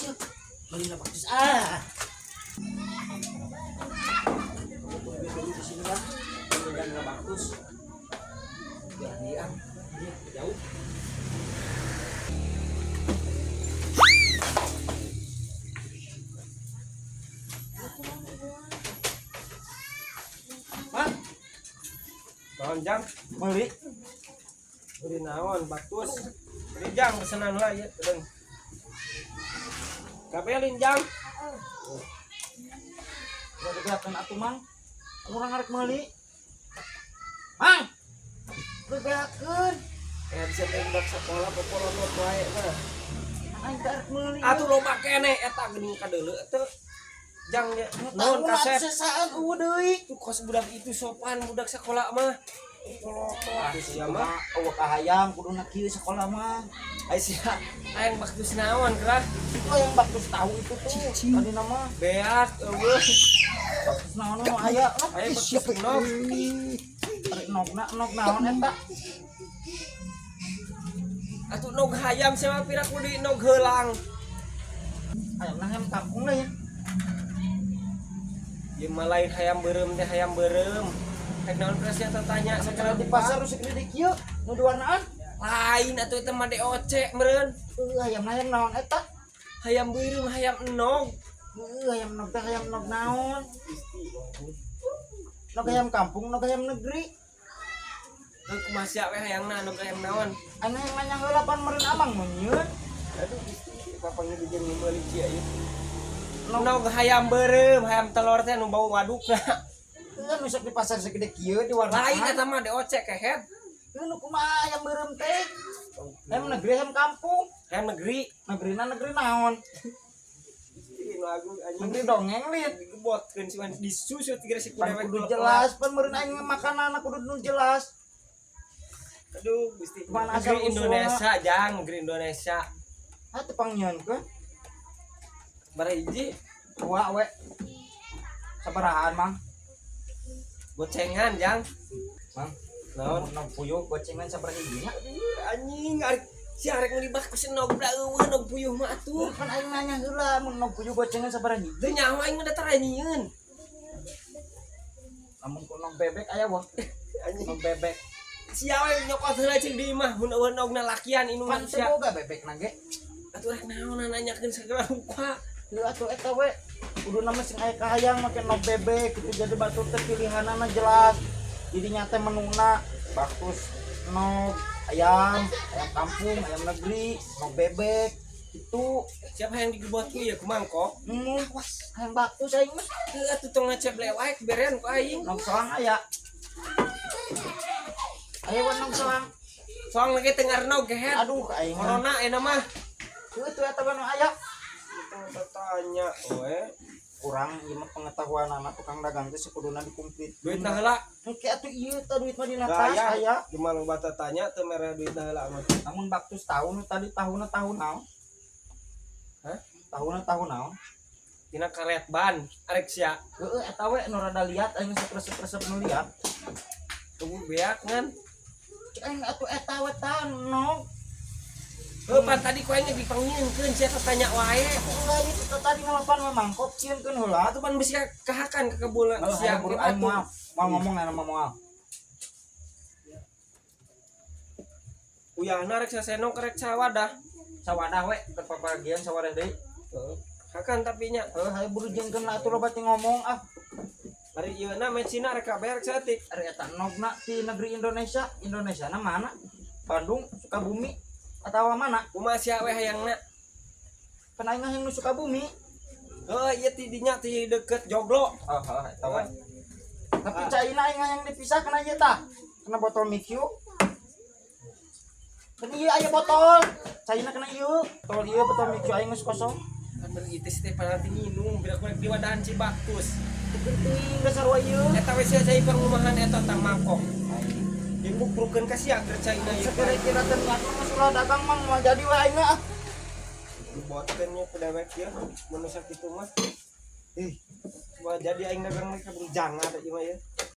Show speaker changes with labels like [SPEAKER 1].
[SPEAKER 1] ya. Beli lah baktus. Ah. Dulu di sini ya. Dan lah baktus. Biar dia jauh. Hah?
[SPEAKER 2] Naon jang?
[SPEAKER 1] Beli.
[SPEAKER 2] Beli naon baktus. Beli jang pesanan lah ya, teuing. Kabelin jang.
[SPEAKER 1] Udah digerakkan atuh mang. Urang arek meuli. Mang. Digerakkeun.
[SPEAKER 2] Bisa tembak sekolah popolot wae mah.
[SPEAKER 1] Aing teh arek meuli.
[SPEAKER 2] Atuh loba keneh eta geuning kadeuleu teu. Jang ya. Naon kaset?
[SPEAKER 1] Sesaan eueuh deui.
[SPEAKER 2] Tuh kos budak itu sopan budak sekolah mah. Atuh sia mah.
[SPEAKER 1] Eueuh kahayang kuduna kieu sekolah mah.
[SPEAKER 2] Ai sia aing baktus naon kerah.
[SPEAKER 1] Itu yang baktus tahu itu tuh. Tadi nama
[SPEAKER 2] Beak eueuh.
[SPEAKER 1] baktus naon nu aya.
[SPEAKER 2] Aya baktus nog.
[SPEAKER 1] Arek nog naon eta?
[SPEAKER 2] Atuh nog hayam sia pira kudu nog heulang.
[SPEAKER 1] Hayam nang hem kampung lain.
[SPEAKER 2] Ieu mah lain hayam beureum teh hayam beureum. Rek naon presnya tanya
[SPEAKER 1] Sekarang di pasar rusik di kieu nu duanaan.
[SPEAKER 2] lain atuh teh mah DOC meureun.
[SPEAKER 1] Hayam naon eta?
[SPEAKER 2] Hayam beureum hayam enog.
[SPEAKER 1] Hayam nog naon? Nog hayam kampung, nog hayam negeri.
[SPEAKER 2] Teu kumaha sia we hayangna anu hayam naon.
[SPEAKER 1] Anu yang nanya heula pan meureun amang menyeun.
[SPEAKER 2] Aduh papangnya di jeung meuli cia ieu. Nog hayam beureum, hayam telur teh nu bau wadukna.
[SPEAKER 1] Nu sok di pasar segede kieu di warna.
[SPEAKER 2] Lain eta mah DOC kehet.
[SPEAKER 1] Nu kumaha hayam beureum teh? Hayam negeri, hayam kampung.
[SPEAKER 2] Hayam negeri.
[SPEAKER 1] Negeri naon?
[SPEAKER 2] Ih nu agung anjing
[SPEAKER 1] Negeri dongeng liat.
[SPEAKER 2] digebotkeun si disusut geus si
[SPEAKER 1] Pan
[SPEAKER 2] kudewek.
[SPEAKER 1] kudu jelas, pan meureun aing makananna kudu nu jelas.
[SPEAKER 2] Aduh Gusti.
[SPEAKER 1] Mana asal
[SPEAKER 2] Negeri Indonesia jang, negeri Indonesia.
[SPEAKER 1] Ah tepang nyieunkeun.
[SPEAKER 2] Bara hiji
[SPEAKER 1] Tua we. Sabarahan mang?
[SPEAKER 2] gocengan jang.
[SPEAKER 1] Mang.
[SPEAKER 2] Naon?
[SPEAKER 1] Nog puyuh gocengan sabaraha hiji nya?
[SPEAKER 2] Anjing arek si arek ngelibah ku senog da eueuh nog puyuh mah atuh.
[SPEAKER 1] Kan aing nanya heula mun nog puyuh gocengan sabaraha hiji?
[SPEAKER 2] Teu nyaho aing mah da taranyieun.
[SPEAKER 1] Lamun ku nog bebek aya wah.
[SPEAKER 2] Anjing
[SPEAKER 1] Nog bebek.
[SPEAKER 2] sia we nyokot heula cing di imah mun eueuh nogna lakian inu
[SPEAKER 1] Pan
[SPEAKER 2] manusia.
[SPEAKER 1] boga bebek na ge.
[SPEAKER 2] Atuh rek naon nanyakeun segala rupa.
[SPEAKER 1] Heuh atuh eta we. Kudu nama sing aya kahayang make nog bebek kitu jadi batur teh pilihanana jelas. Jadi nyata menuna baktus nog ayam kampung, ayam negeri, nog bebek itu.
[SPEAKER 2] Siapa yang digebot ku ya ku mangkok?
[SPEAKER 1] Ayam baktus aing mah
[SPEAKER 2] Teu atuh tong ngeceblek wae beren ku aing.
[SPEAKER 1] nog soang aya. Aya wan nog soang.
[SPEAKER 2] Soang lagi teu ngarnog gehet.
[SPEAKER 1] Aduh aing mah.
[SPEAKER 2] Corona eta mah.
[SPEAKER 1] Heuh teu eta nu aya.
[SPEAKER 2] Kita tanya we.
[SPEAKER 1] Kurang ieu mah pengetahuan anak tukang dagang teh sakuduna dikumplit.
[SPEAKER 2] Duitna heula.
[SPEAKER 1] Engke atuh ieu teh duit mah dina tas
[SPEAKER 2] Gaya
[SPEAKER 1] aya.
[SPEAKER 2] cuma lu bata tanya teu mere duitna heula mah.
[SPEAKER 1] Namun baktus tahun tadi tahun naon?
[SPEAKER 2] Hah?
[SPEAKER 1] Tahun naon?
[SPEAKER 2] Tina karet ban arek sia.
[SPEAKER 1] Heeh eta we nu rada liat aing resep-resep nu liat.
[SPEAKER 2] Tunggu beak ngan.
[SPEAKER 1] Aing atuh eta we tah no.
[SPEAKER 2] Heuh pan tadi ku aing dipangieunkeun sia tanya wae.
[SPEAKER 1] Enggak itu tadi ngelapan mah mangkok cieunkeun heula.
[SPEAKER 2] Atuh pan bisi kahakan ke kebun
[SPEAKER 1] Sia
[SPEAKER 2] sia
[SPEAKER 1] buru aing mau ngomong na moal.
[SPEAKER 2] Uyahna rek sasenok rek sawadah.
[SPEAKER 1] Sawadah we keur papagian sawadah deui.
[SPEAKER 2] Heuh. Hakan tapi nya.
[SPEAKER 1] Heuh hayu buru jengkeun lah atuh loba teh ngomong ah.
[SPEAKER 2] Ari ieu na mecina rek kabeh rek saeutik.
[SPEAKER 1] Ari eta nogna ti negeri Indonesia. Indonesia na mana? Bandung, Sukabumi atawa mana?
[SPEAKER 2] Kumaha sia we hayangna?
[SPEAKER 1] Kan aing hayang nu Sukabumi.
[SPEAKER 2] Heuh ieu ti dinya ti deket Joglo.
[SPEAKER 1] Oh, eta we. Tapi caina aing hayang dipisah kana ieu tah. Kana botol Mikyu. Kan ieu aya botol. Caina kana ieu. Botol ieu botol Mikyu aing geus kosong.
[SPEAKER 2] Kan beritis teh pananti minum bila ku di wadahan Cibaktus.
[SPEAKER 1] Penting geus sarua ieu.
[SPEAKER 2] Eta we sia cai perumahan eta tang mangkok. Dibukrukeun ka sia kerjaina ieu.
[SPEAKER 1] Kira-kira teh niat mah sulah dagang mah moal jadi we aing ah.
[SPEAKER 2] Dibuatkeun nya ku dewek ieu mun sakitu mah. Ih, moal jadi aing dagang mah kabur jangar ieu mah ieu.